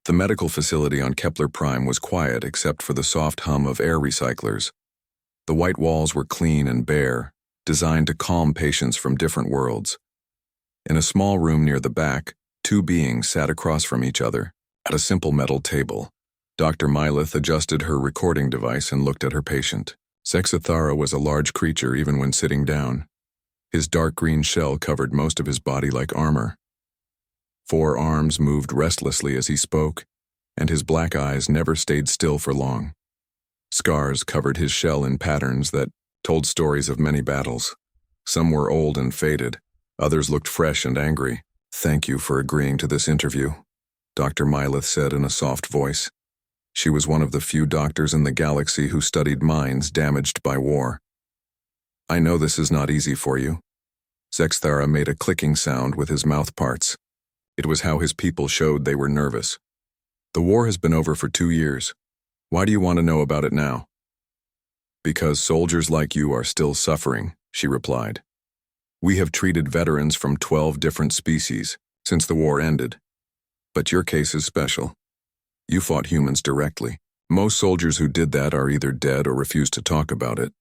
The medical facility on Kepler Prime was quiet except for the soft hum of air recyclers. The white walls were clean and bare, designed to calm patients from different worlds. In a small room near the back, two beings sat across from each other, at a simple metal table. Dr. Mylith adjusted her recording device and looked at her patient. Sexithara was a large creature even when sitting down. His dark green shell covered most of his body like armor. 4 arms moved restlessly as he spoke, and his black eyes never stayed still for long. Scars covered his shell in patterns that told stories of many battles. Some were old and faded, others looked fresh and angry. "Thank you for agreeing to this interview," Dr. Mylith said in a soft voice. She was one of the few doctors in the galaxy who studied minds damaged by war. "I know this is not easy for you." Sexthara made a clicking sound with his mouth parts. It was how his people showed they were nervous. "The war has been over for 2 years. Why do you want to know about it now?" "Because soldiers like you are still suffering," she replied. "We have treated veterans from 12 different species since the war ended. But your case is special. You fought humans directly. Most soldiers who did that are either dead or refuse to talk about it."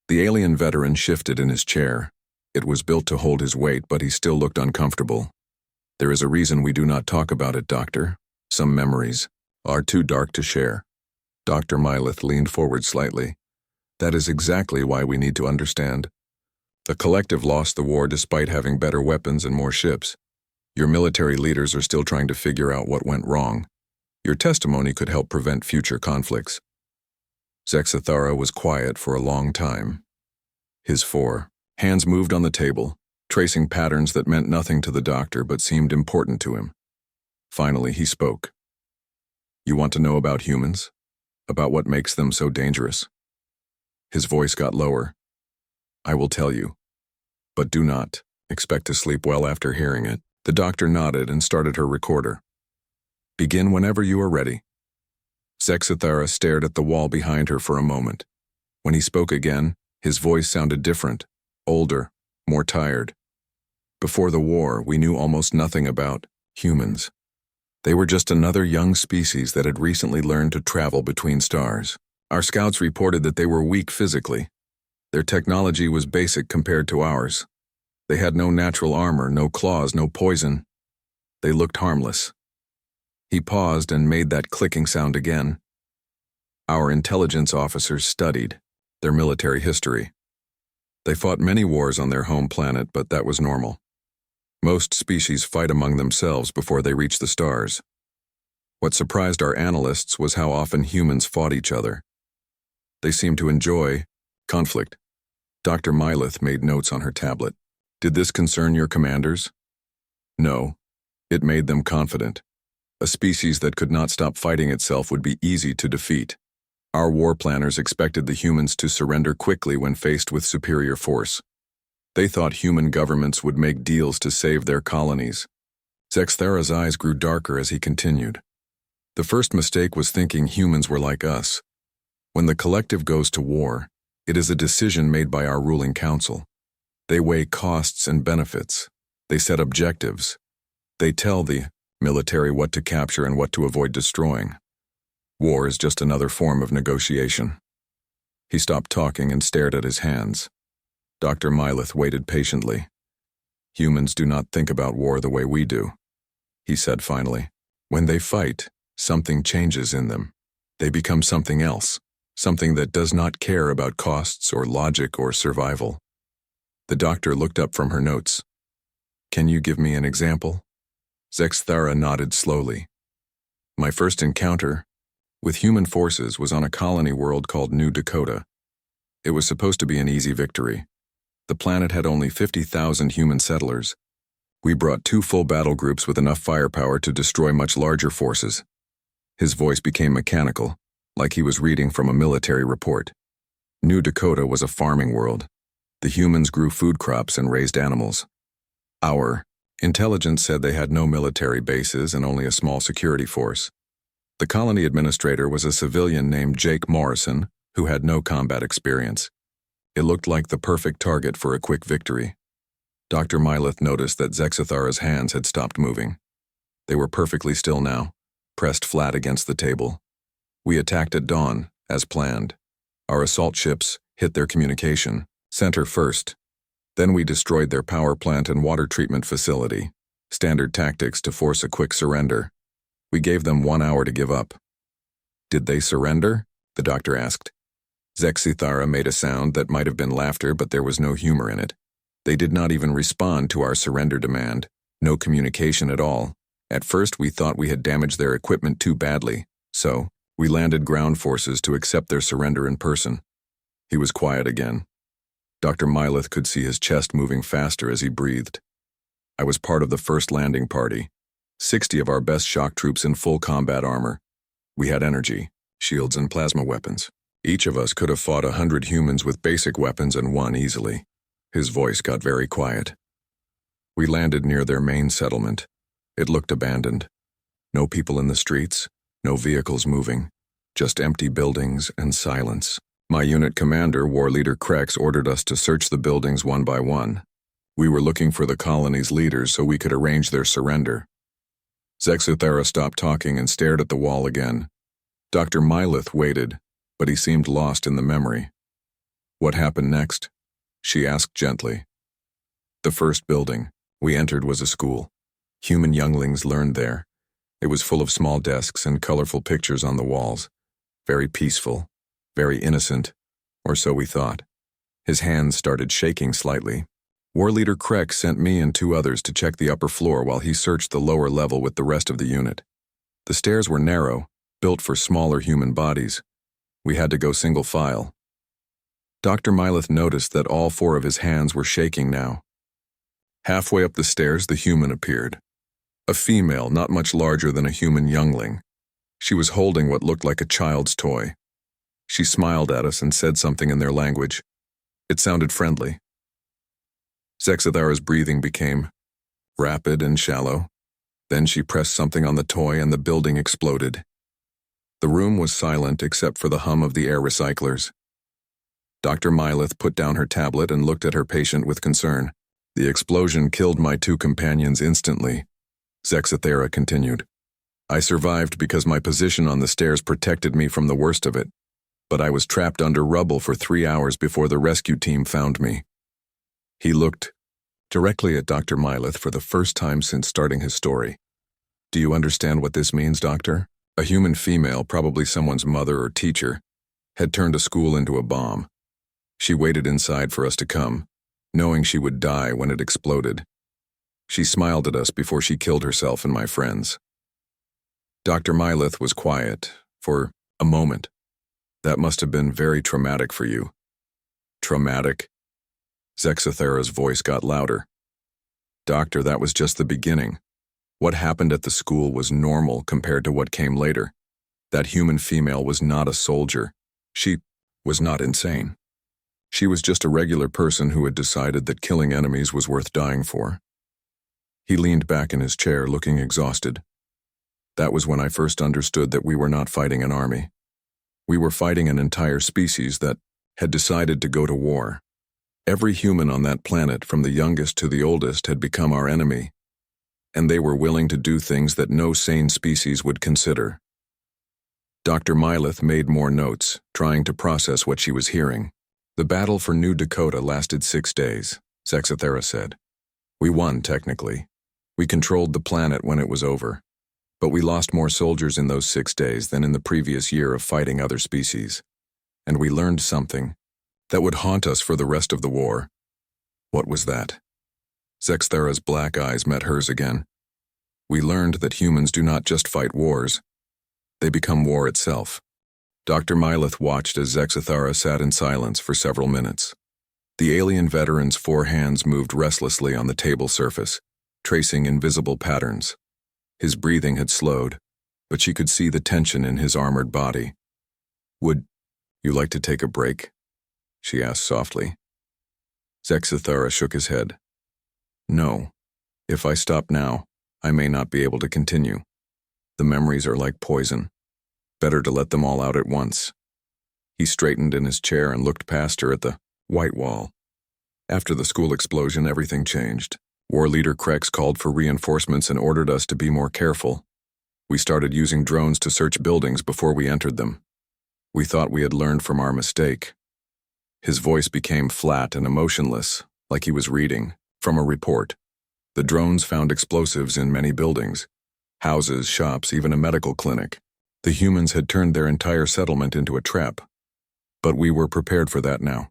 The alien veteran shifted in his chair. It was built to hold his weight, but he still looked uncomfortable. "There is a reason we do not talk about it, Doctor. Some memories are too dark to share." Dr. Mylith leaned forward slightly. "That is exactly why we need to understand. The collective lost the war despite having better weapons and more ships. Your military leaders are still trying to figure out what went wrong. Your testimony could help prevent future conflicts." Sexithara was quiet for a long time. His 4 hands moved on the table, tracing patterns that meant nothing to the doctor but seemed important to him. Finally, he spoke. "You want to know about humans? About what makes them so dangerous?" His voice got lower. "I will tell you, but do not expect to sleep well after hearing it." The doctor nodded and started her recorder. "Begin whenever you are ready." Sexithara stared at the wall behind her for a moment. When he spoke again, his voice sounded different, older, more tired. "Before the war, we knew almost nothing about humans. They were just another young species that had recently learned to travel between stars. Our scouts reported that they were weak physically. Their technology was basic compared to ours. They had no natural armor, no claws, no poison. They looked harmless." He paused and made that clicking sound again. "Our intelligence officers studied their military history. They fought many wars on their home planet, but that was normal. Most species fight among themselves before they reach the stars. What surprised our analysts was how often humans fought each other. They seemed to enjoy conflict." Dr. Mylith made notes on her tablet. "Did this concern your commanders?" "No. It made them confident. A species that could not stop fighting itself would be easy to defeat. Our war planners expected the humans to surrender quickly when faced with superior force. They thought human governments would make deals to save their colonies." Sexthara's eyes grew darker as he continued. "The first mistake was thinking humans were like us. When the collective goes to war, it is a decision made by our ruling council. They weigh costs and benefits. They set objectives. They tell the military what to capture and what to avoid destroying. War is just another form of negotiation." He stopped talking and stared at his hands. Dr. Mylith waited patiently. "Humans do not think about war the way we do," he said finally. "When they fight, something changes in them. They become something else, something that does not care about costs or logic or survival." The doctor looked up from her notes. "Can you give me an example?" Sexthara nodded slowly. "My first encounter with human forces was on a colony world called New Dakota. It was supposed to be an easy victory. The planet had only 50,000 human settlers. We brought 2 full battle groups with enough firepower to destroy much larger forces." His voice became mechanical, like he was reading from a military report. New Dakota was a farming world. The humans grew food crops and raised animals. Our intelligence said they had no military bases and only a small security force. The colony administrator was a civilian named Jake Morrison, who had no combat experience. It looked like the perfect target for a quick victory. Dr. Mylith noticed that Sexithara's hands had stopped moving. They were perfectly still now, pressed flat against the table. We attacked at dawn, as planned. Our assault ships hit their communication center first. Then we destroyed their power plant and water treatment facility. Standard tactics to force a quick surrender. We gave them 1 hour to give up. Did they surrender? The doctor asked. Zexithara made a sound that might have been laughter, but there was no humor in it. They did not even respond to our surrender demand. No communication at all. At first we thought we had damaged their equipment too badly, so we landed ground forces to accept their surrender in person. He was quiet again. Dr. Myleth could see his chest moving faster as he breathed. I was part of the first landing party. 60 of our best shock troops in full combat armor. We had energy, shields, and plasma weapons. Each of us could have fought 100 humans with basic weapons and won easily. His voice got very quiet. We landed near their main settlement. It looked abandoned. No people in the streets, no vehicles moving, just empty buildings and silence. My unit commander, War Leader Krex, ordered us to search the buildings one by one. We were looking for the colony's leaders so we could arrange their surrender. Zexithara stopped talking and stared at the wall again. Dr. Myleth waited, but he seemed lost in the memory. What happened next? She asked gently. The first building we entered was a school. Human younglings learned there. It was full of small desks and colorful pictures on the walls. Very peaceful, very innocent, or so we thought. His hands started shaking slightly. War Leader Krex sent me and 2 others to check the upper floor while he searched the lower level with the rest of the unit. The stairs were narrow, built for smaller human bodies. We had to go single file. Dr. Myleth noticed that all 4 of his hands were shaking now. Halfway up the stairs, the human appeared. A female not much larger than a human youngling. She was holding what looked like a child's toy. She smiled at us and said something in their language. It sounded friendly. Zexithara's breathing became rapid and shallow. Then she pressed something on the toy and the building exploded. The room was silent except for the hum of the air recyclers. Dr. Myleth put down her tablet and looked at her patient with concern. The explosion killed my 2 companions instantly. Zexithara continued. I survived because my position on the stairs protected me from the worst of it, but I was trapped under rubble for 3 hours before the rescue team found me. He looked directly at Dr. Myleth for the first time since starting his story. Do you understand what this means, Doctor? A human female, probably someone's mother or teacher, had turned a school into a bomb. She waited inside for us to come, knowing she would die when it exploded. She smiled at us before she killed herself and my friends. Dr. Myleth was quiet for a moment. That must have been very traumatic for you. Traumatic? Zexithara's voice got louder. Doctor, that was just the beginning. What happened at the school was normal compared to what came later. That human female was not a soldier. She was not insane. She was just a regular person who had decided that killing enemies was worth dying for. He leaned back in his chair, looking exhausted. That was when I first understood that we were not fighting an army. We were fighting an entire species that had decided to go to war. Every human on that planet, from the youngest to the oldest, had become our enemy, and they were willing to do things that no sane species would consider. Dr. Myleth made more notes, trying to process what she was hearing. The battle for New Dakota lasted 6 days, Zexithara said. We won, technically. We controlled the planet when it was over. But we lost more soldiers in those 6 days than in the previous year of fighting other species. And we learned something that would haunt us for the rest of the war. What was that? Zexithara's black eyes met hers again. We learned that humans do not just fight wars. They become war itself. Dr. Myleth watched as Zexithara sat in silence for several minutes. The alien veteran's 4 hands moved restlessly on the table surface, tracing invisible patterns. His breathing had slowed, but she could see the tension in his armored body. Would you like to take a break? She asked softly. Zexithara shook his head. No. If I stop now, I may not be able to continue. The memories are like poison. Better to let them all out at once. He straightened in his chair and looked past her at the white wall. After the school explosion, everything changed. War Leader Krex called for reinforcements and ordered us to be more careful. We started using drones to search buildings before we entered them. We thought we had learned from our mistake. His voice became flat and emotionless, like he was reading from a report. The drones found explosives in many buildings, houses, shops, even a medical clinic. The humans had turned their entire settlement into a trap. But we were prepared for that now.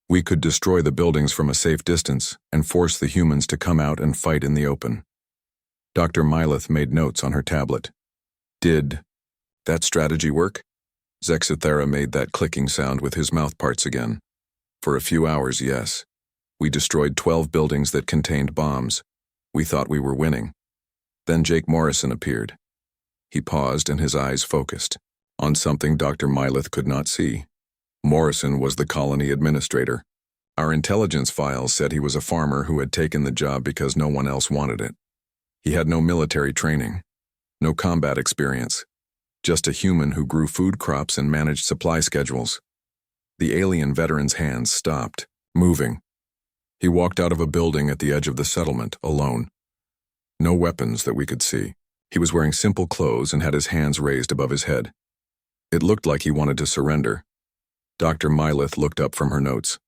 We could destroy the buildings from a safe distance and force the humans to come out and fight in the open. Dr. Myleth made notes on her tablet. Did that strategy work? Zexithera made that clicking sound with his mouthparts again. For a few hours, yes. We destroyed 12 buildings that contained bombs. We thought we were winning. Then Jake Morrison appeared. He paused and his eyes focused on something Dr. Myleth could not see. Morrison was the colony administrator. Our intelligence files said he was a farmer who had taken the job because no one else wanted it. He had no military training, no combat experience, just a human who grew food crops and managed supply schedules. The alien veteran's hands stopped, moving. He walked out of a building at the edge of the settlement, alone. No weapons that we could see. He was wearing simple clothes and had his hands raised above his head. It looked like he wanted to surrender. Dr. Myleth looked up from her notes.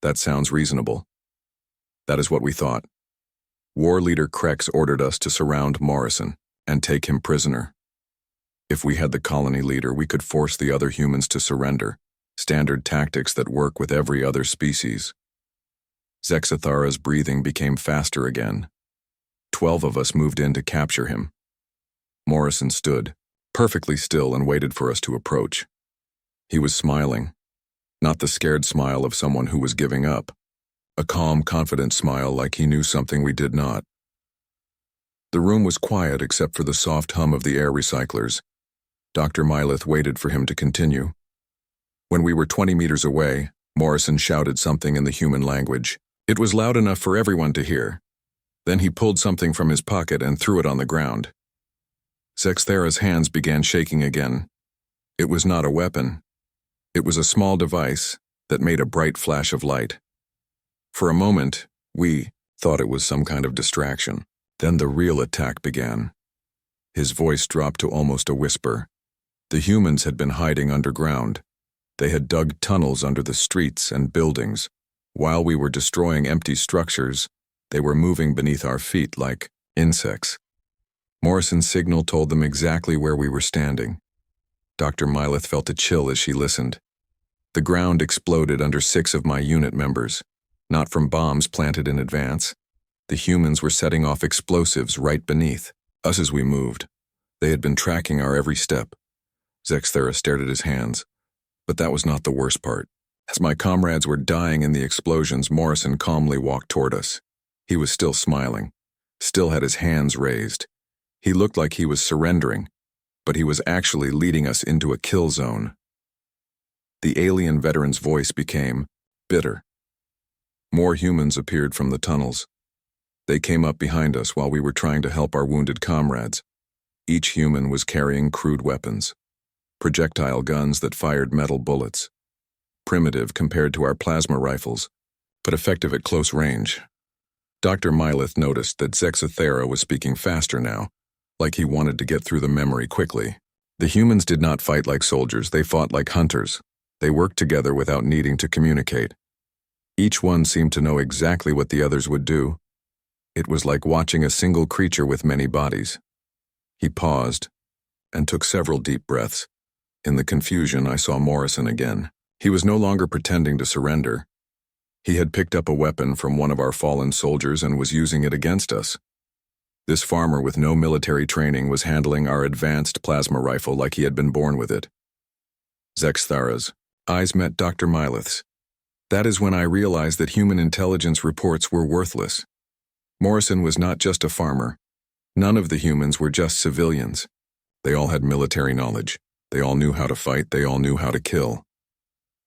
That sounds reasonable. That is what we thought. War leader Krex ordered us to surround Morrison and take him prisoner. If we had the colony leader, we could force the other humans to surrender, standard tactics that work with every other species. Zexithara's breathing became faster again. 12 of us moved in to capture him. Morrison stood, perfectly still, and waited for us to approach. He was smiling, not the scared smile of someone who was giving up. A calm, confident smile like he knew something we did not. The room was quiet except for the soft hum of the air recyclers. Dr. Myleth waited for him to continue. When we were 20 meters away, Morrison shouted something in the human language. It was loud enough for everyone to hear. Then he pulled something from his pocket and threw it on the ground. Zexithera's hands began shaking again. It was not a weapon. It was a small device that made a bright flash of light. For a moment, we thought it was some kind of distraction. Then the real attack began. His voice dropped to almost a whisper. The humans had been hiding underground. They had dug tunnels under the streets and buildings. While we were destroying empty structures, they were moving beneath our feet like insects. Morrison's signal told them exactly where we were standing. Dr. Myleth felt a chill as she listened. The ground exploded under 6 of my unit members. Not from bombs planted in advance. The humans were setting off explosives right beneath us as we moved. They had been tracking our every step. Zexithera stared at his hands. But that was not the worst part. As my comrades were dying in the explosions, Morrison calmly walked toward us. He was still smiling, still had his hands raised. He looked like he was surrendering, but he was actually leading us into a kill zone. The alien veteran's voice became bitter. More humans appeared from the tunnels. They came up behind us while we were trying to help our wounded comrades. Each human was carrying crude weapons, projectile guns that fired metal bullets. Primitive compared to our plasma rifles, but effective at close range. Dr. Myleth noticed that Zexithera was speaking faster now, like he wanted to get through the memory quickly. The humans did not fight like soldiers, they fought like hunters. They worked together without needing to communicate. Each one seemed to know exactly what the others would do. It was like watching a single creature with many bodies. He paused and took several deep breaths. In the confusion, I saw Morrison again. He was no longer pretending to surrender. He had picked up a weapon from one of our fallen soldiers and was using it against us. This farmer with no military training was handling our advanced plasma rifle like he had been born with it. Zexithera's eyes met Dr. Myleth's. That is when I realized that human intelligence reports were worthless. Morrison was not just a farmer. None of the humans were just civilians. They all had military knowledge. They all knew how to fight. They all knew how to kill.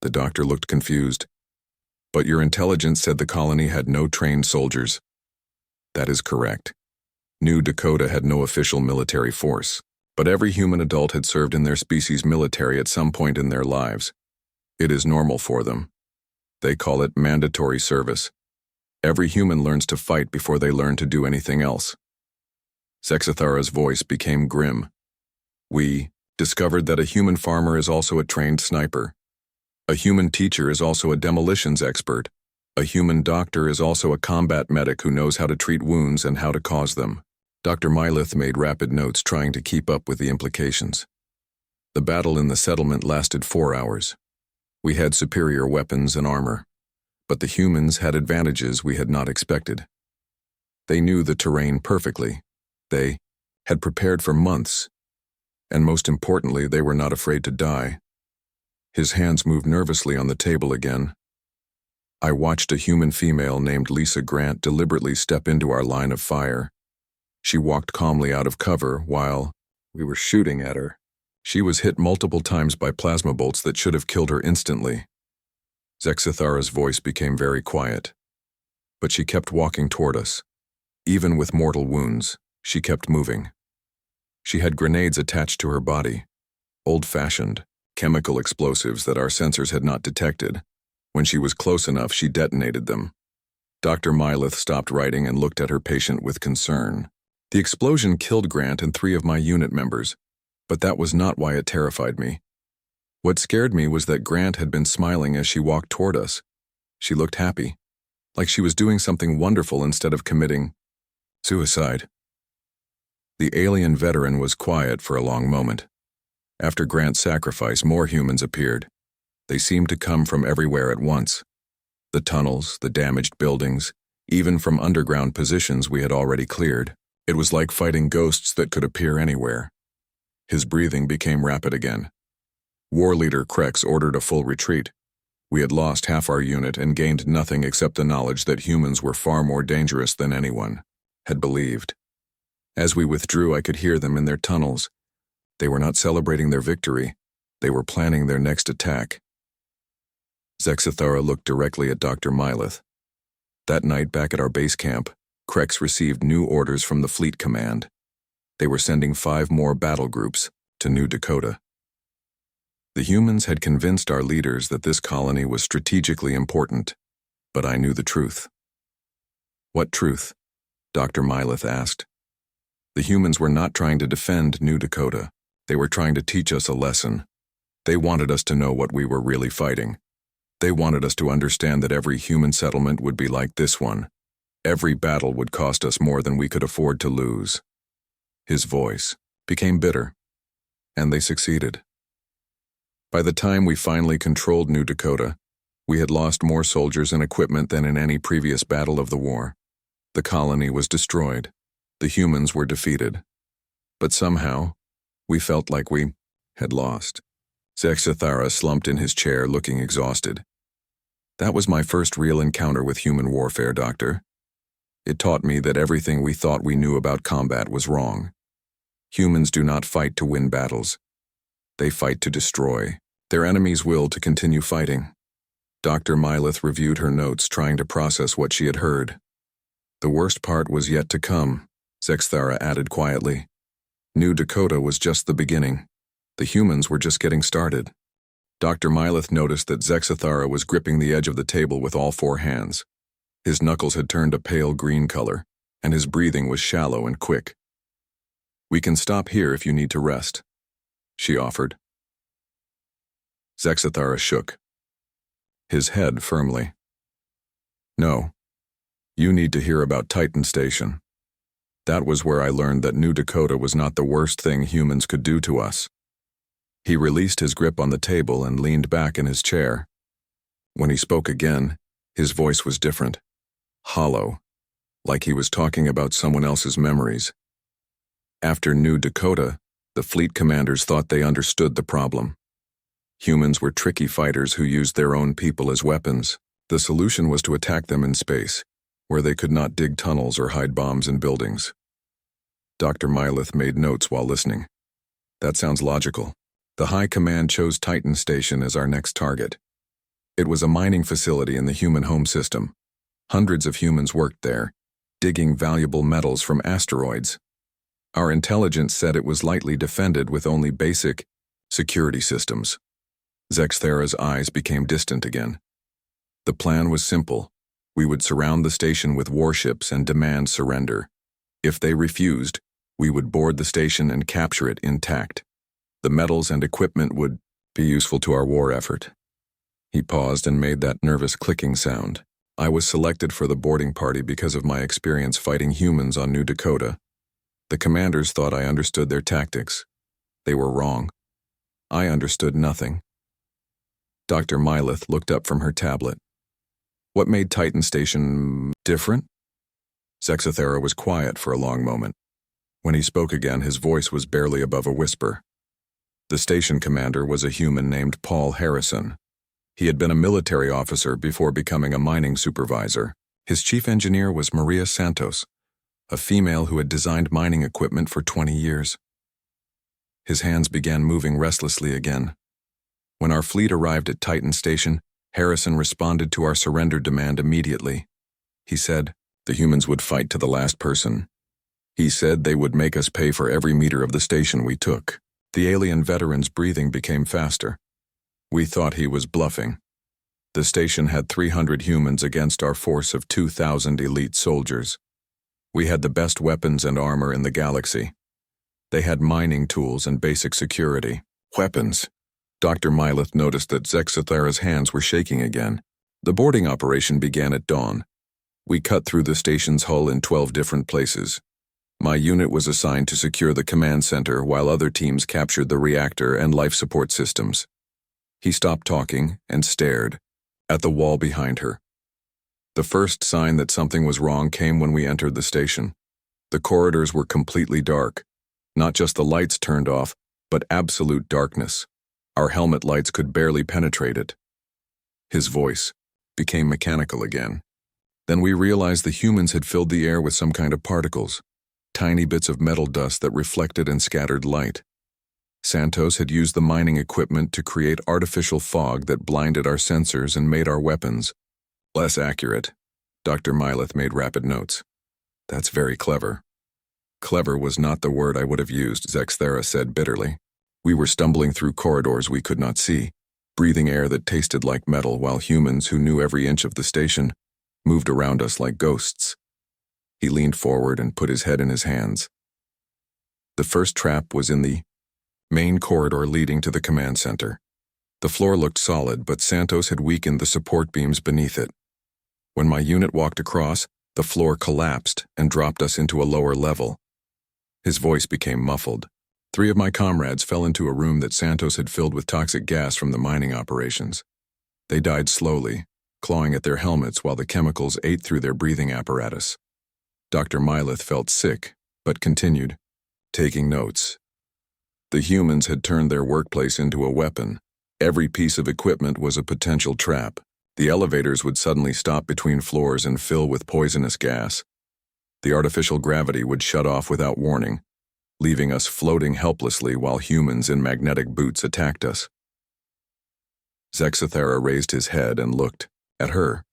The doctor looked confused. But your intelligence said the colony had no trained soldiers. That is correct. New Dakota had no official military force, but every human adult had served in their species' military at some point in their lives. It is normal for them. They call it mandatory service. Every human learns to fight before they learn to do anything else. Zexathara's voice became grim. We discovered that a human farmer is also a trained sniper. A human teacher is also a demolitions expert. A human doctor is also a combat medic who knows how to treat wounds and how to cause them. Dr. Mylith made rapid notes trying to keep up with the implications. The battle in the settlement lasted 4 hours. We had superior weapons and armor, but the humans had advantages we had not expected. They knew the terrain perfectly. They had prepared for months, and most importantly, they were not afraid to die. His hands moved nervously on the table again. I watched a human female named Lisa Grant deliberately step into our line of fire. She walked calmly out of cover while we were shooting at her. She was hit multiple times by plasma bolts that should have killed her instantly. Zexathara's voice became very quiet, but she kept walking toward us. Even with mortal wounds, she kept moving. She had grenades attached to her body, old-fashioned, chemical explosives that our sensors had not detected. When she was close enough, she detonated them. Dr. Mylith stopped writing and looked at her patient with concern. The explosion killed Grant and 3 of my unit members, but that was not why it terrified me. What scared me was that Grant had been smiling as she walked toward us. She looked happy, like she was doing something wonderful instead of committing suicide. The alien veteran was quiet for a long moment. After Grant's sacrifice, more humans appeared. They seemed to come from everywhere at once. The tunnels, the damaged buildings, even from underground positions we had already cleared. It was like fighting ghosts that could appear anywhere. His breathing became rapid again. War Leader Krex ordered a full retreat. We had lost half our unit and gained nothing except the knowledge that humans were far more dangerous than anyone had believed. As we withdrew, I could hear them in their tunnels. They were not celebrating their victory. They were planning their next attack. Zexathara looked directly at Dr. Mylith. That night, back at our base camp, Krex received new orders from the Fleet Command. They were sending 5 more battle groups to New Dakota. The humans had convinced our leaders that this colony was strategically important, but I knew the truth. What truth? Dr. Mylith asked. The humans were not trying to defend New Dakota. They were trying to teach us a lesson. They wanted us to know what we were really fighting. They wanted us to understand that every human settlement would be like this one. Every battle would cost us more than we could afford to lose. His voice became bitter, and they succeeded. By the time we finally controlled New Dakota, we had lost more soldiers and equipment than in any previous battle of the war. The colony was destroyed. The humans were defeated. But somehow, we felt like we had lost. Zexathara slumped in his chair, looking exhausted. That was my first real encounter with human warfare, Doctor. It taught me that everything we thought we knew about combat was wrong. Humans do not fight to win battles. They fight to destroy. Their enemies will to continue fighting. Dr. Mylith reviewed her notes, trying to process what she had heard. The worst part was yet to come, Zexathara added quietly. New Dakota was just the beginning. The humans were just getting started. Dr. Mylith noticed that Zexathara was gripping the edge of the table with all 4 hands. His knuckles had turned a pale green color, and his breathing was shallow and quick. "We can stop here if you need to rest," she offered. Zexathara shook, his head firmly. "No. You need to hear about Titan Station. That was where I learned that New Dakota was not the worst thing humans could do to us." He released his grip on the table and leaned back in his chair. When he spoke again, his voice was different, hollow, like he was talking about someone else's memories. After New Dakota, the fleet commanders thought they understood the problem. Humans were tricky fighters who used their own people as weapons. The solution was to attack them in space, where they could not dig tunnels or hide bombs in buildings. Dr. Mylith made notes while listening. That sounds logical. The High Command chose Titan Station as our next target. It was a mining facility in the human home system. Hundreds of humans worked there, digging valuable metals from asteroids. Our intelligence said it was lightly defended with only basic security systems. Zexathara's eyes became distant again. The plan was simple. We would surround the station with warships and demand surrender. If they refused, We would board the station and capture it intact. The metals and equipment would be useful to our war effort. He paused and made that nervous clicking sound. I was selected for the boarding party because of my experience fighting humans on New Dakota. The commanders thought I understood their tactics. They were wrong. I understood nothing. Dr. Mylith looked up from her tablet. What made Titan Station different? Zexathera was quiet for a long moment. When he spoke again, his voice was barely above a whisper. The station commander was a human named Paul Harrison. He had been a military officer before becoming a mining supervisor. His chief engineer was Maria Santos, a female who had designed mining equipment for 20 years. His hands began moving restlessly again. When our fleet arrived at Titan Station, Harrison responded to our surrender demand immediately. He said the humans would fight to the last person. He said they would make us pay for every meter of the station we took. The alien veteran's breathing became faster. We thought he was bluffing. The station had 300 humans against our force of 2,000 elite soldiers. We had the best weapons and armor in the galaxy. They had mining tools and basic security. Weapons. Dr. Mylith noticed that Zexathera's hands were shaking again. The boarding operation began at dawn. We cut through the station's hull in 12 different places. My unit was assigned to secure the command center while other teams captured the reactor and life support systems. He stopped talking and stared at the wall behind her. The first sign that something was wrong came when we entered the station. The corridors were completely dark. Not just the lights turned off, but absolute darkness. Our helmet lights could barely penetrate it. His voice became mechanical again. Then we realized the humans had filled the air with some kind of particles, tiny bits of metal dust that reflected and scattered light. Santos had used the mining equipment to create artificial fog that blinded our sensors and made our weapons less accurate. Dr. Mylith made rapid notes. That's very clever. Clever was not the word I would have used, Zexathera said bitterly. We were stumbling through corridors we could not see, breathing air that tasted like metal while humans who knew every inch of the station moved around us like ghosts. He leaned forward and put his head in his hands. The first trap was in the main corridor leading to the command center. The floor looked solid, but Santos had weakened the support beams beneath it. When my unit walked across, the floor collapsed and dropped us into a lower level. His voice became muffled. 3 of my comrades fell into a room that Santos had filled with toxic gas from the mining operations. They died slowly, clawing at their helmets while the chemicals ate through their breathing apparatus. Dr. Mylith felt sick, but continued, taking notes. The humans had turned their workplace into a weapon. Every piece of equipment was a potential trap. The elevators would suddenly stop between floors and fill with poisonous gas. The artificial gravity would shut off without warning, leaving us floating helplessly while humans in magnetic boots attacked us. Zexathera raised his head and looked at her.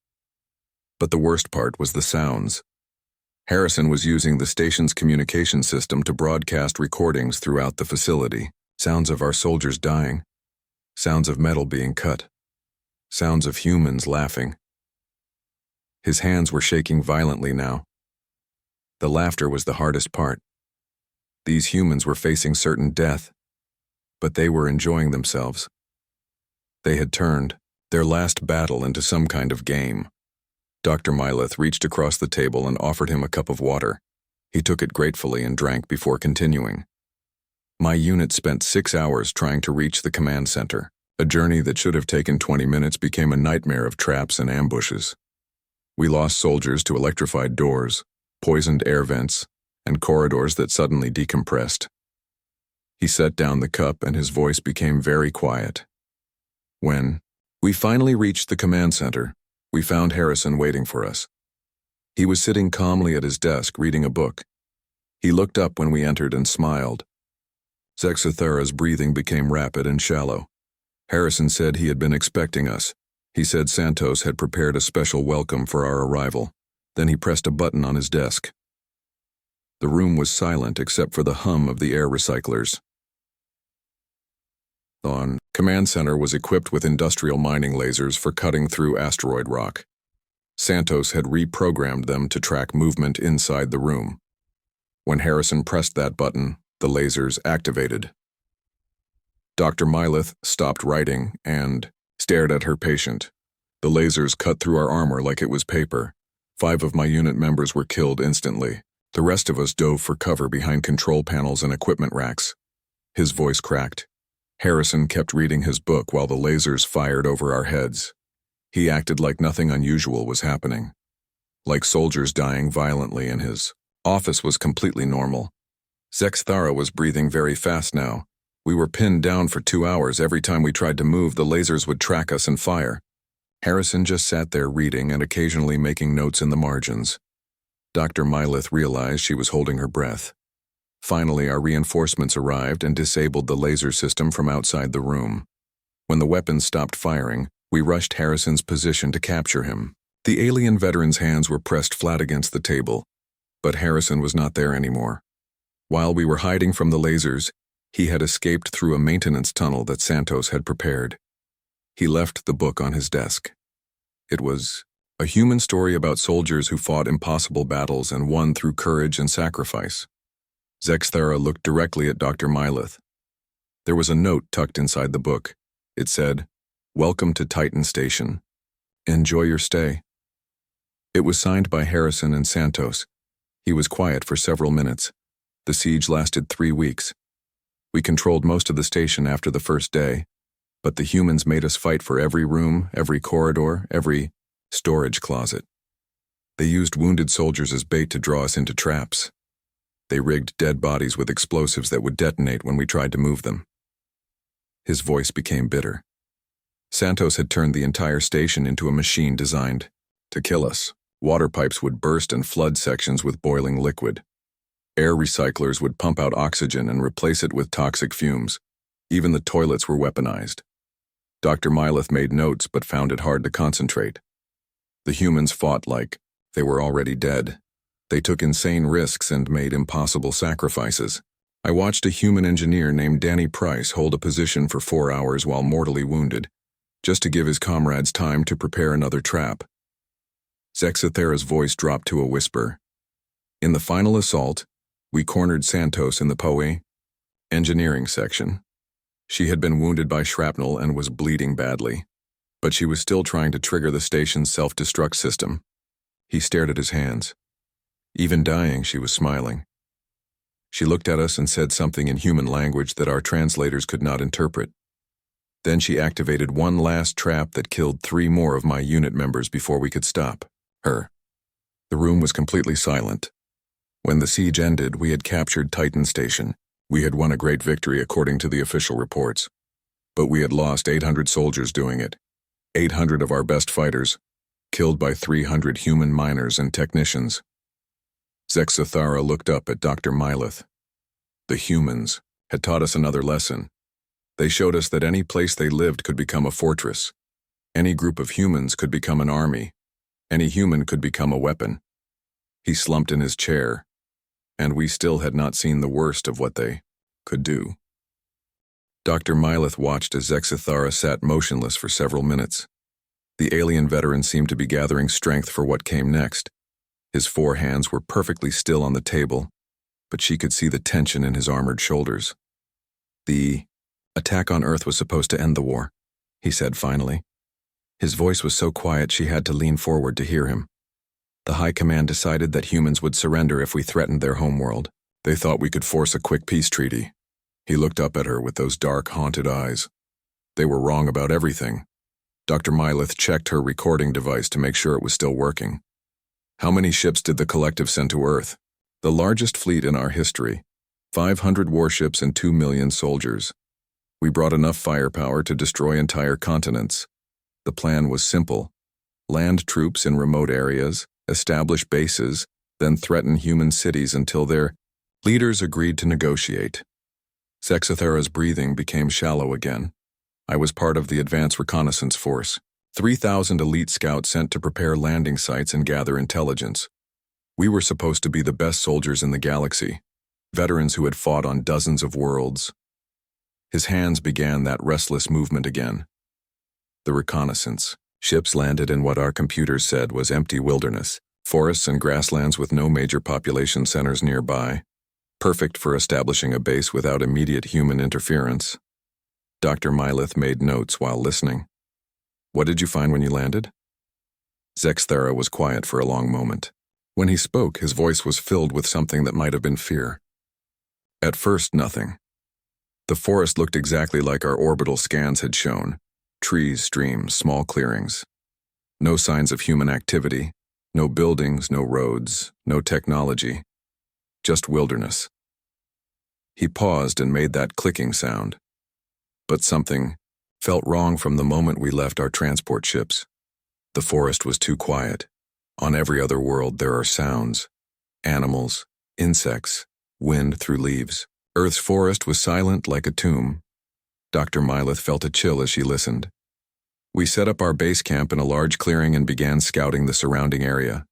But the worst part was the sounds. Harrison was using the station's communication system to broadcast recordings throughout the facility. Sounds of our soldiers dying. Sounds of metal being cut. Sounds of humans laughing. His hands were shaking violently now. The laughter was the hardest part. These humans were facing certain death, but they were enjoying themselves. They had turned their last battle into some kind of game. Dr. Mylith reached across the table and offered him a cup of water. He took it gratefully and drank before continuing. My unit spent 6 hours trying to reach the command center. A journey that should have taken 20 minutes became a nightmare of traps and ambushes. We lost soldiers to electrified doors, poisoned air vents, and corridors that suddenly decompressed. He set down the cup and his voice became very quiet. When we finally reached the command center, we found Harrison waiting for us. He was sitting calmly at his desk reading a book. He looked up when we entered and smiled. Zexathera's breathing became rapid and shallow. Harrison said he had been expecting us. He said Santos had prepared a special welcome for our arrival. Then he pressed a button on his desk. The room was silent except for the hum of the air recyclers. The command center was equipped with industrial mining lasers for cutting through asteroid rock. Santos had reprogrammed them to track movement inside the room. When Harrison pressed that button, the lasers activated. Dr. Myleth stopped writing and stared at her patient. The lasers cut through our armor like it was paper. 5 of my unit members were killed instantly. The rest of us dove for cover behind control panels and equipment racks. His voice cracked. Harrison kept reading his book while the lasers fired over our heads. He acted like nothing unusual was happening. Like soldiers dying violently, and his office was completely normal. Zexthara was breathing very fast now. We were pinned down for 2 hours. Every time we tried to move, the lasers would track us and fire. Harrison just sat there reading and occasionally making notes in the margins. Dr. Myleth realized she was holding her breath. Finally, our reinforcements arrived and disabled the laser system from outside the room. When the weapons stopped firing, we rushed Harrison's position to capture him. The alien veteran's hands were pressed flat against the table, but Harrison was not there anymore. While we were hiding from the lasers, he had escaped through a maintenance tunnel that Santos had prepared. He left the book on his desk. It was a human story about soldiers who fought impossible battles and won through courage and sacrifice. Zexthara looked directly at Dr. Myleth. There was a note tucked inside the book. It said, "Welcome to Titan Station. Enjoy your stay." It was signed by Harrison and Santos. He was quiet for several minutes. The siege lasted 3 weeks. We controlled most of the station after the first day, but the humans made us fight for every room, every corridor, every storage closet. They used wounded soldiers as bait to draw us into traps. They rigged dead bodies with explosives that would detonate when we tried to move them. His voice became bitter. Santos had turned the entire station into a machine designed to kill us. Water pipes would burst and flood sections with boiling liquid. Air recyclers would pump out oxygen and replace it with toxic fumes. Even the toilets were weaponized. Dr. Myleth made notes but found it hard to concentrate. The humans fought like they were already dead. They took insane risks and made impossible sacrifices. I watched a human engineer named Danny Price hold a position for 4 hours while mortally wounded, just to give his comrades time to prepare another trap. Zexthara's voice dropped to a whisper. In the final assault, we cornered Santos in the POE engineering section. She had been wounded by shrapnel and was bleeding badly, but she was still trying to trigger the station's self-destruct system. He stared at his hands. Even dying, she was smiling. She looked at us and said something in human language that our translators could not interpret. Then she activated one last trap that killed 3 more of my unit members before we could stop her. The room was completely silent. When the siege ended, we had captured Titan Station. We had won a great victory according to the official reports. But we had lost 800 soldiers doing it. 800 of our best fighters, killed by 300 human miners and technicians. Zexthara looked up at Dr. Myleth. The humans had taught us another lesson. They showed us that any place they lived could become a fortress. Any group of humans could become an army. Any human could become a weapon. He slumped in his chair, and we still had not seen the worst of what they could do. Dr. Myleth watched as Zexthara sat motionless for several minutes. The alien veteran seemed to be gathering strength for what came next. His 4 hands were perfectly still on the table, but she could see the tension in his armored shoulders. The attack on Earth was supposed to end the war, he said finally. His voice was so quiet she had to lean forward to hear him. The High Command decided that humans would surrender if we threatened their homeworld. They thought we could force a quick peace treaty. He looked up at her with those dark, haunted eyes. They were wrong about everything. Dr. Myleth checked her recording device to make sure it was still working. How many ships did the Collective send to Earth? The largest fleet in our history. 500 warships and 2 million soldiers. We brought enough firepower to destroy entire continents. The plan was simple. Land troops in remote areas, establish bases, then threaten human cities until their leaders agreed to negotiate. Zexthara's breathing became shallow again. I was part of the Advanced Reconnaissance Force. 3,000 elite scouts sent to prepare landing sites and gather intelligence. We were supposed to be the best soldiers in the galaxy, veterans who had fought on dozens of worlds. His hands began that restless movement again. The reconnaissance. Ships landed in what our computers said was empty wilderness, forests and grasslands with no major population centers nearby. perfect for establishing a base without immediate human interference. Dr. Mylith made notes while listening. What did you find when you landed? Zexthera was quiet for a long moment. When he spoke, his voice was filled with something that might have been fear. At first, nothing. The forest looked exactly like our orbital scans had shown. Trees, streams, small clearings. No signs of human activity. No buildings, no roads, no technology. Just wilderness. He paused and made that clicking sound. But something felt wrong from the moment we left our transport ships. The forest was too quiet. On every other world there are sounds. Animals, insects, wind through leaves. Earth's forest was silent like a tomb. Dr. Mylith felt a chill as she listened. We set up our base camp in a large clearing and began scouting the surrounding area.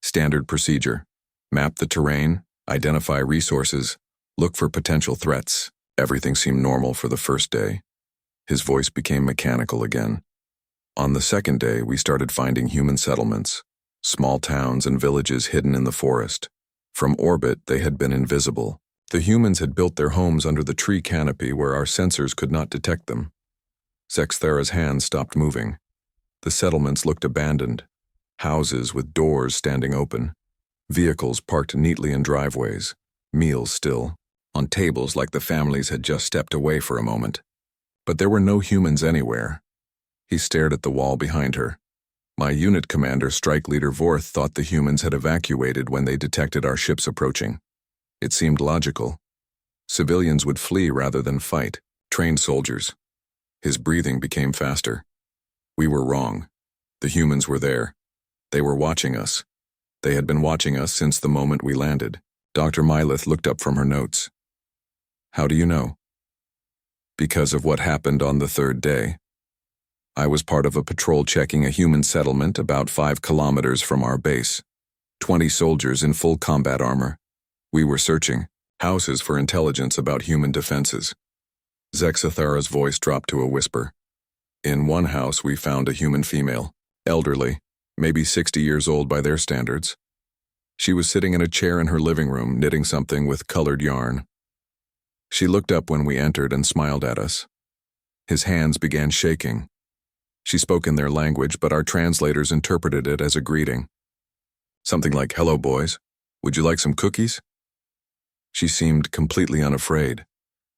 Standard procedure. Map the terrain, identify resources, look for potential threats. Everything seemed normal for the first day. His voice became mechanical again. On the second day, we started finding human settlements, small towns and villages hidden in the forest. From orbit, they had been invisible. The humans had built their homes under the tree canopy where our sensors could not detect them. Zexthera's hand stopped moving. The settlements looked abandoned. Houses with doors standing open. Vehicles parked neatly in driveways. Meals still, on tables like the families had just stepped away for a moment. But there were no humans anywhere. He stared at the wall behind her. My unit commander, Strike Leader Vorth, thought the humans had evacuated when they detected our ships approaching. It seemed logical. Civilians would flee rather than fight, trained soldiers. His breathing became faster. We were wrong. The humans were there. They were watching us. They had been watching us since the moment we landed. Dr. Mylith looked up from her notes. How do you know? Because of what happened on the third day. I was part of a patrol checking a human settlement about 5 kilometers from our base. 20 soldiers in full combat armor. We were searching houses for intelligence about human defenses. Zexthera's voice dropped to a whisper. In one house we found a human female, elderly, maybe 60 years old by their standards. She was sitting in a chair in her living room, knitting something with colored yarn. She looked up when we entered and smiled at us. His hands began shaking. She spoke in their language, but our translators interpreted it as a greeting. Something like, "Hello, boys. Would you like some cookies?" She seemed completely unafraid.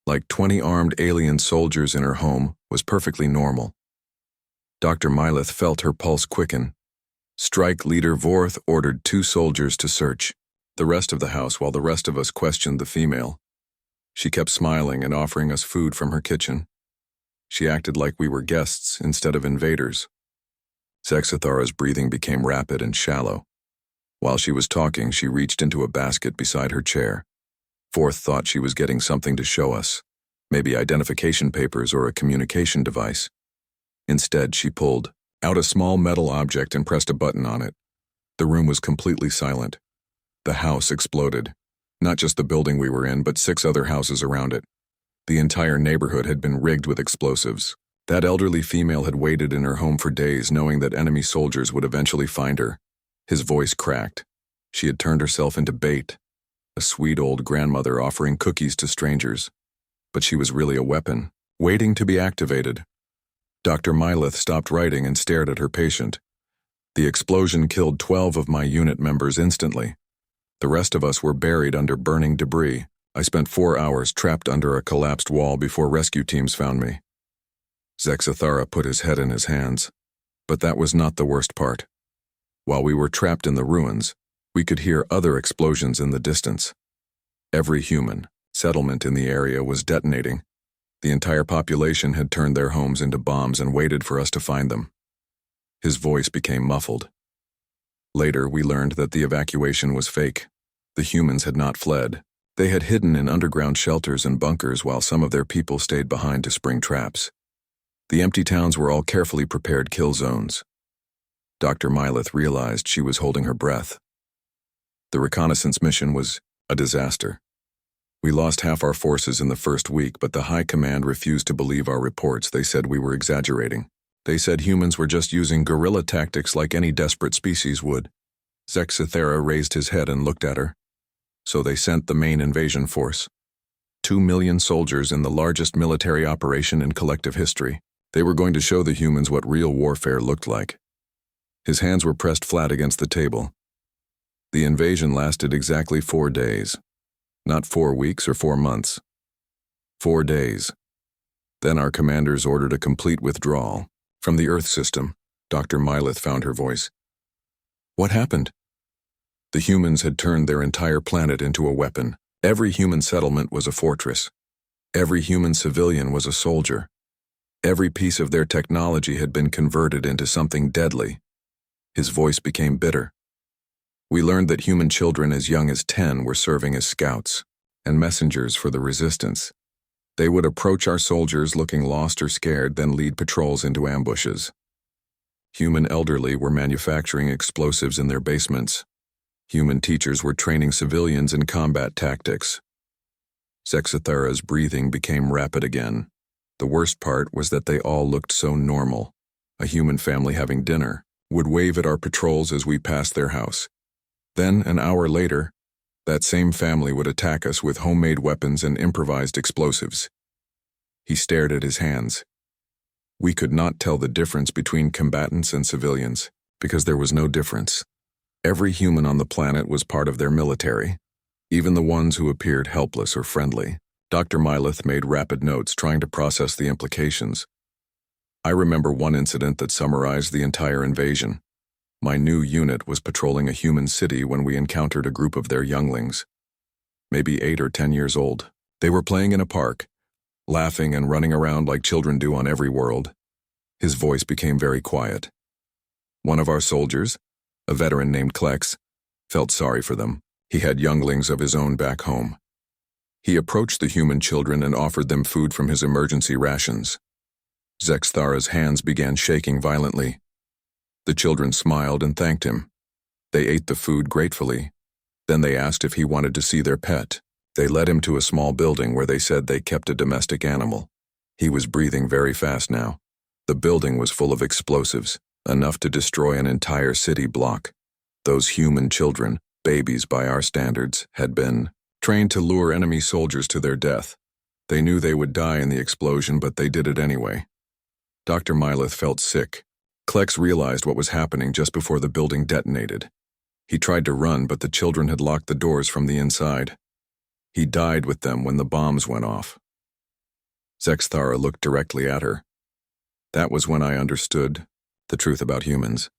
Like 20 armed alien soldiers in her home was perfectly normal. Dr. Mylith felt her pulse quicken. Strike Leader Vorth ordered 2 soldiers to search the rest of the house while the rest of us questioned the female. She kept smiling and offering us food from her kitchen. She acted like we were guests instead of invaders. Zexthera's breathing became rapid and shallow. While she was talking, she reached into a basket beside her chair. Vorth thought she was getting something to show us, maybe identification papers or a communication device. Instead, she pulled out a small metal object and pressed a button on it. The room was completely silent. The house exploded. Not just the building we were in, but 6 other houses around it. The entire neighborhood had been rigged with explosives. That elderly female had waited in her home for days, knowing that enemy soldiers would eventually find her. His voice cracked. She had turned herself into bait. A sweet old grandmother offering cookies to strangers. But she was really a weapon, waiting to be activated. Dr. Mylith stopped writing and stared at her patient. The explosion killed 12 of my unit members instantly. The rest of us were buried under burning debris. I spent 4 hours trapped under a collapsed wall before rescue teams found me. Zexthera put his head in his hands. But that was not the worst part. While we were trapped in the ruins, we could hear other explosions in the distance. Every human settlement in the area was detonating. The entire population had turned their homes into bombs and waited for us to find them. His voice became muffled. Later, we learned that the evacuation was fake. The humans had not fled. They had hidden in underground shelters and bunkers while some of their people stayed behind to spring traps. The empty towns were all carefully prepared kill zones. Dr. Mylith realized she was holding her breath. The reconnaissance mission was a disaster. We lost half our forces in the first week, but the High Command refused to believe our reports. They said we were exaggerating. They said humans were just using guerrilla tactics like any desperate species would. Zexthera raised his head and looked at her. So they sent the main invasion force. 2 million soldiers in the largest military operation in collective history. They were going to show the humans what real warfare looked like. His hands were pressed flat against the table. The invasion lasted exactly 4 days. Not 4 weeks or 4 months. 4 days. Then our commanders ordered a complete withdrawal. From the Earth system, Dr. Mylith found her voice. What happened? The humans had turned their entire planet into a weapon. Every human settlement was a fortress. Every human civilian was a soldier. Every piece of their technology had been converted into something deadly. His voice became bitter. We learned that human children as young as 10 were serving as scouts and messengers for the resistance. They would approach our soldiers looking lost or scared, then lead patrols into ambushes. Human elderly were manufacturing explosives in their basements. Human teachers were training civilians in combat tactics. Zexathara's breathing became rapid again. The worst part was that they all looked so normal. A human family having dinner would wave at our patrols as we passed their house. Then, an hour later, that same family would attack us with homemade weapons and improvised explosives. He stared at his hands. We could not tell the difference between combatants and civilians, because there was no difference. Every human on the planet was part of their military, even the ones who appeared helpless or friendly. Dr. Mylith made rapid notes, trying to process the implications. I remember one incident that summarized the entire invasion. My new unit was patrolling a human city when we encountered a group of their younglings, maybe 8 or 10 years old. They were playing in a park, laughing and running around like children do on every world. His voice became very quiet. One of our soldiers, a veteran named Klex, felt sorry for them. He had younglings of his own back home. He approached the human children and offered them food from his emergency rations. Zexthara's hands began shaking violently. The children smiled and thanked him. They ate the food gratefully. Then they asked if he wanted to see their pet. They led him to a small building where they said they kept a domestic animal. He was breathing very fast now. The building was full of explosives, enough to destroy an entire city block. Those human children, babies by our standards, had been trained to lure enemy soldiers to their death. They knew they would die in the explosion, but they did it anyway. Dr. Mylith felt sick. Klex realized what was happening just before the building detonated. He tried to run, but the children had locked the doors from the inside. He died with them when the bombs went off. Zexthara looked directly at her. That was when I understood the truth about humans.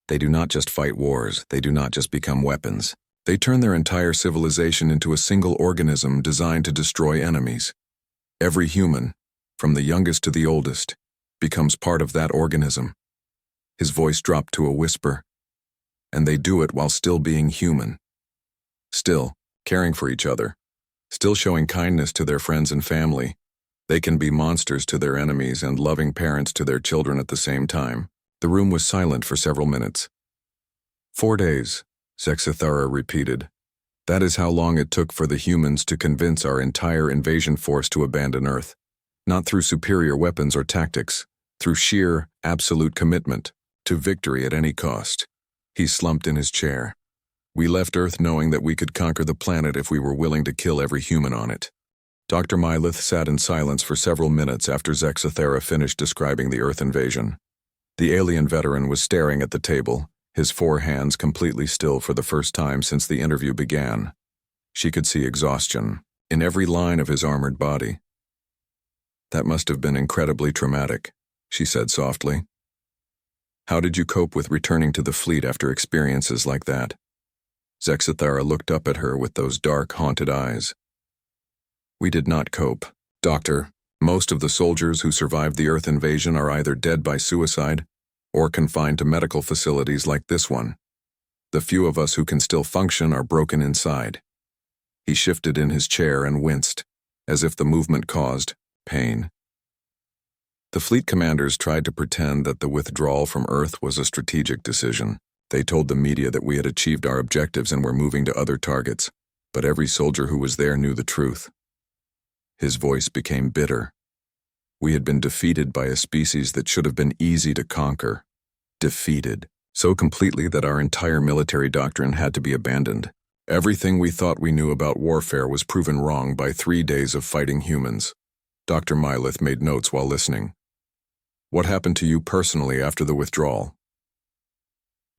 They do not just fight wars, they do not just become weapons. They turn their entire civilization into a single organism designed to destroy enemies. Every human, from the youngest to the oldest, becomes part of that organism. His voice dropped to a whisper. And they do it while still being human. Still caring for each other. Still showing kindness to their friends and family. They can be monsters to their enemies and loving parents to their children at the same time. The room was silent for several minutes. 4 days, Zexathara repeated. That is how long it took for the humans to convince our entire invasion force to abandon Earth. Not through superior weapons or tactics, through sheer, absolute commitment to victory at any cost. He slumped in his chair. We left Earth knowing that we could conquer the planet if we were willing to kill every human on it. Dr. Mylith sat in silence for several minutes after Zexathara finished describing the Earth invasion. The alien veteran was staring at the table, his 4 hands completely still for the first time since the interview began. She could see exhaustion in every line of his armored body. That must have been incredibly traumatic, she said softly. How did you cope with returning to the fleet after experiences like that? Zexathara looked up at her with those dark, haunted eyes. We did not cope, Doctor. Most of the soldiers who survived the Earth invasion are either dead by suicide or confined to medical facilities like this one. The few of us who can still function are broken inside. He shifted in his chair and winced, as if the movement caused pain. The fleet commanders tried to pretend that the withdrawal from Earth was a strategic decision. They told the media that we had achieved our objectives and were moving to other targets, but every soldier who was there knew the truth. His voice became bitter. We had been defeated by a species that should have been easy to conquer. Defeated, so completely that our entire military doctrine had to be abandoned. Everything we thought we knew about warfare was proven wrong by 3 days of fighting humans. Dr. Mylith made notes while listening. What happened to you personally after the withdrawal?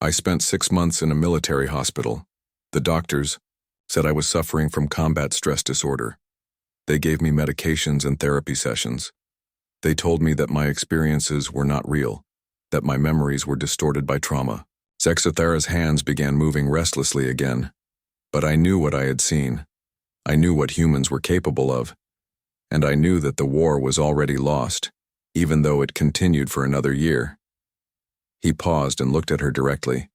I spent 6 months in a military hospital. The doctors said I was suffering from combat stress disorder. They gave me medications and therapy sessions. They told me that my experiences were not real, that my memories were distorted by trauma. Zexathara's hands began moving restlessly again. But I knew what I had seen. I knew what humans were capable of. And I knew that the war was already lost, even though it continued for another year. He paused and looked at her directly.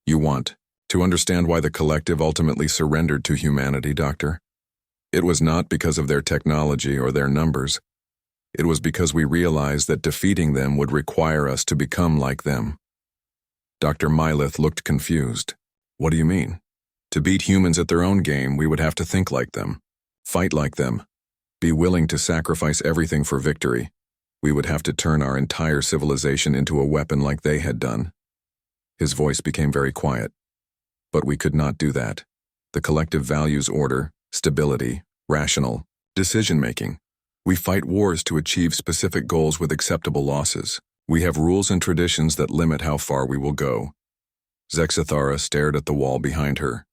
You want to understand why the collective ultimately surrendered to humanity, Doctor? It was not because of their technology or their numbers. It was because we realized that defeating them would require us to become like them. Dr. Mylith looked confused. What do you mean? To beat humans at their own game, we would have to think like them, fight like them, be willing to sacrifice everything for victory. We would have to turn our entire civilization into a weapon like they had done. His voice became very quiet. But we could not do that. The collective values order, stability, rational, decision-making. We fight wars to achieve specific goals with acceptable losses. We have rules and traditions that limit how far we will go. Zexathara stared at the wall behind her.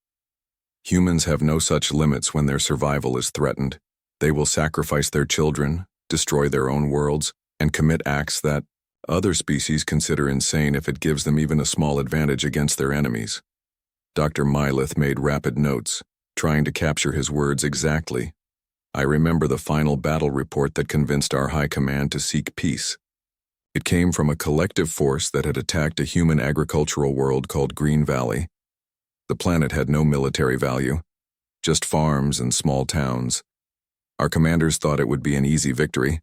Humans have no such limits when their survival is threatened. They will sacrifice their children, destroy their own worlds, and commit acts that other species consider insane if it gives them even a small advantage against their enemies. Dr. Mylith made rapid notes, trying to capture his words exactly. I remember the final battle report that convinced our high command to seek peace. It came from a collective force that had attacked a human agricultural world called Green Valley. The planet had no military value, just farms and small towns. Our commanders thought it would be an easy victory.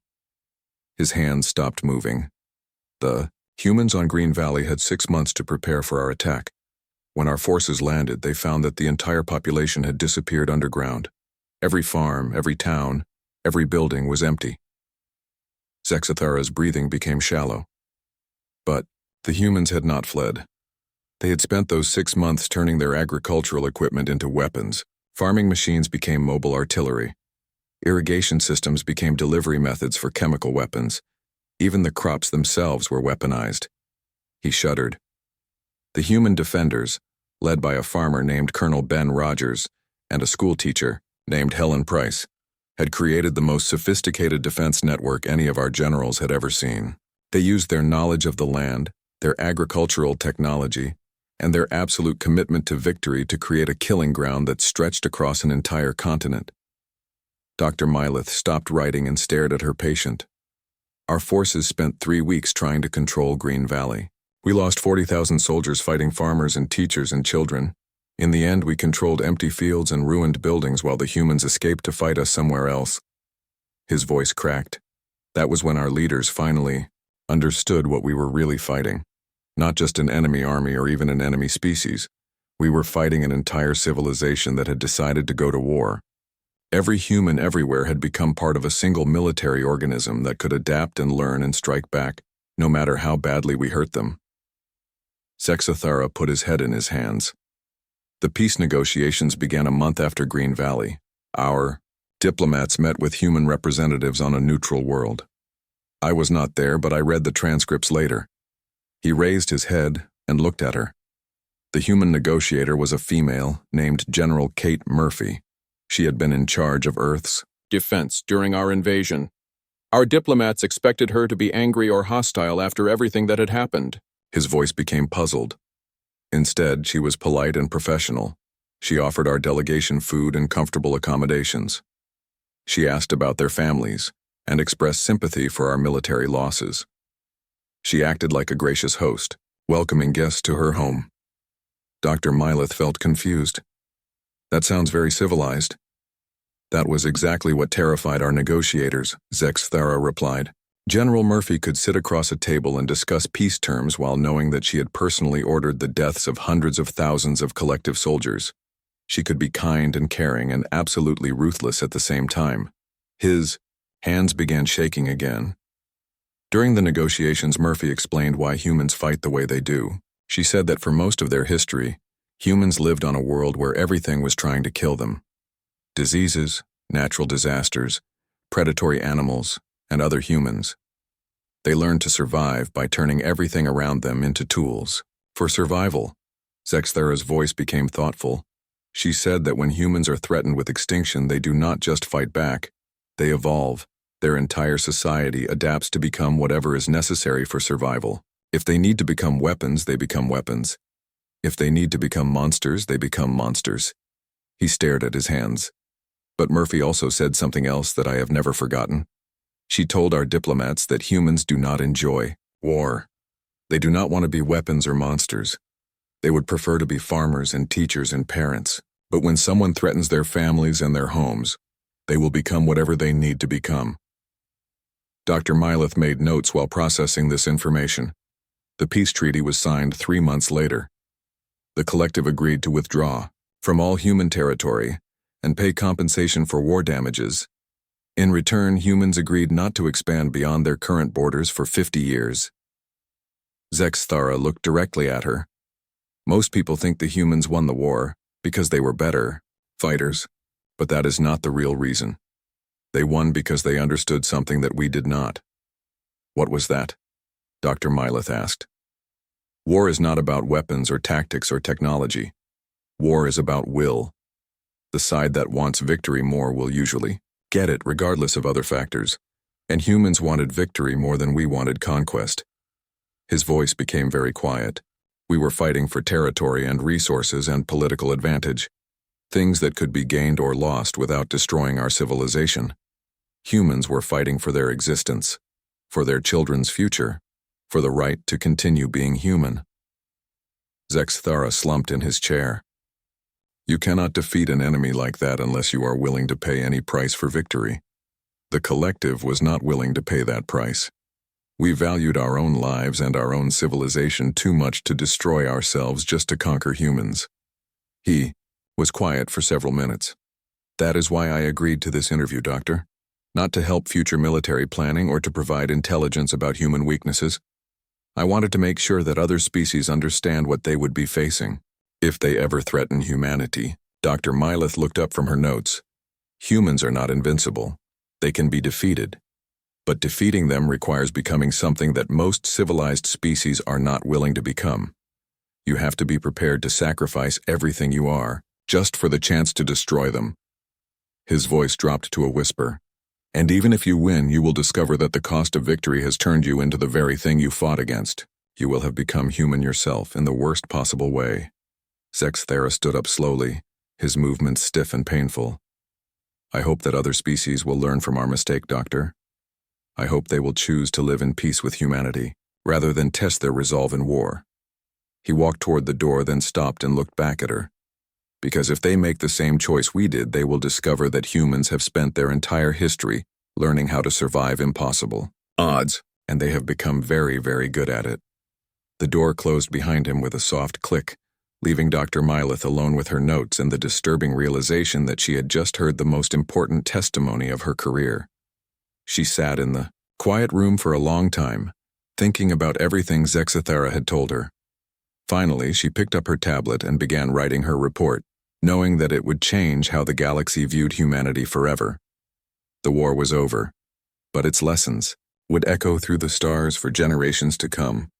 His hands stopped moving. The humans on Green Valley had 6 months to prepare for our attack. When our forces landed, they found that the entire population had disappeared underground. Every farm, every town, every building was empty. Zexathara's breathing became shallow. But the humans had not fled. They had spent those 6 months turning their agricultural equipment into weapons. Farming machines became mobile artillery. Irrigation systems became delivery methods for chemical weapons. Even the crops themselves were weaponized. He shuddered. The human defenders, led by a farmer named Colonel Ben Rogers and a schoolteacher named Helen Price, had created the most sophisticated defense network any of our generals had ever seen. They used their knowledge of the land, their agricultural technology, and their absolute commitment to victory to create a killing ground that stretched across an entire continent. Dr. Mylith stopped writing and stared at her patient. Our forces spent 3 weeks trying to control Green Valley. We lost 40,000 soldiers fighting farmers and teachers and children. In the end, we controlled empty fields and ruined buildings while the humans escaped to fight us somewhere else. His voice cracked. That was when our leaders finally understood what we were really fighting. Not just an enemy army or even an enemy species. We were fighting an entire civilization that had decided to go to war. Every human everywhere had become part of a single military organism that could adapt and learn and strike back, no matter how badly we hurt them. Zexathara put his head in his hands. The peace negotiations began a month after Green Valley. Our diplomats met with human representatives on a neutral world. I was not there, but I read the transcripts later. He raised his head and looked at her. The human negotiator was a female named General Kate Murphy. She had been in charge of Earth's defense during our invasion. Our diplomats expected her to be angry or hostile after everything that had happened. His voice became puzzled. Instead, she was polite and professional. She offered our delegation food and comfortable accommodations. She asked about their families and expressed sympathy for our military losses. She acted like a gracious host, welcoming guests to her home. Dr. Mylith felt confused. That sounds very civilized. That was exactly what terrified our negotiators, Zexathara replied. General Murphy could sit across a table and discuss peace terms while knowing that she had personally ordered the deaths of hundreds of thousands of collective soldiers. She could be kind and caring and absolutely ruthless at the same time. His hands began shaking again. During the negotiations, Murphy explained why humans fight the way they do. She said that for most of their history, Humans lived on a world where everything was trying to kill them. Diseases, natural disasters, predatory animals, and other humans. They learned to survive by turning everything around them into tools. For survival, Zexthera's voice became thoughtful. She said that when humans are threatened with extinction, they do not just fight back, they evolve. Their entire society adapts to become whatever is necessary for survival. If they need to become weapons, they become weapons. If they need to become monsters, they become monsters. He stared at his hands. But Murphy also said something else that I have never forgotten. She told our diplomats that humans do not enjoy war. They do not want to be weapons or monsters. They would prefer to be farmers and teachers and parents. But when someone threatens their families and their homes, they will become whatever they need to become. Dr. Myleth made notes while processing this information. The peace treaty was signed 3 months later. The collective agreed to withdraw from all human territory and pay compensation for war damages. In return, humans agreed not to expand beyond their current borders for 50 years. Zexthara looked directly at her. Most people think the humans won the war because they were better fighters, but that is not the real reason. They won because they understood something that we did not. What was that? Dr. Myleth asked. War is not about weapons or tactics or technology. War is about will. The side that wants victory more will usually get it regardless of other factors. And humans wanted victory more than we wanted conquest. His voice became very quiet. We were fighting for territory and resources and political advantage. Things that could be gained or lost without destroying our civilization. Humans were fighting for their existence, for their children's future, for the right to continue being human. Zexthara slumped in his chair. You cannot defeat an enemy like that unless you are willing to pay any price for victory. The collective was not willing to pay that price. We valued our own lives and our own civilization too much to destroy ourselves just to conquer humans. He was quiet for several minutes. That is why I agreed to this interview, Doctor. Not to help future military planning or to provide intelligence about human weaknesses. I wanted to make sure that other species understand what they would be facing if they ever threaten humanity. Dr. Myleth looked up from her notes. Humans are not invincible. They can be defeated. But defeating them requires becoming something that most civilized species are not willing to become. You have to be prepared to sacrifice everything you are, just for the chance to destroy them. His voice dropped to a whisper. And even if you win, you will discover that the cost of victory has turned you into the very thing you fought against. You will have become human yourself in the worst possible way. Zexthara stood up slowly, his movements stiff and painful. I hope that other species will learn from our mistake, Doctor. I hope they will choose to live in peace with humanity, rather than test their resolve in war. He walked toward the door, then stopped and looked back at her. Because if they make the same choice we did, they will discover that humans have spent their entire history learning how to survive impossible odds, and they have become very, very good at it. The door closed behind him with a soft click, leaving Dr. Myleth alone with her notes and the disturbing realization that she had just heard the most important testimony of her career. She sat in the quiet room for a long time, thinking about everything Zexthara had told her. Finally, she picked up her tablet and began writing her report, knowing that it would change how the galaxy viewed humanity forever. The war was over, but its lessons would echo through the stars for generations to come.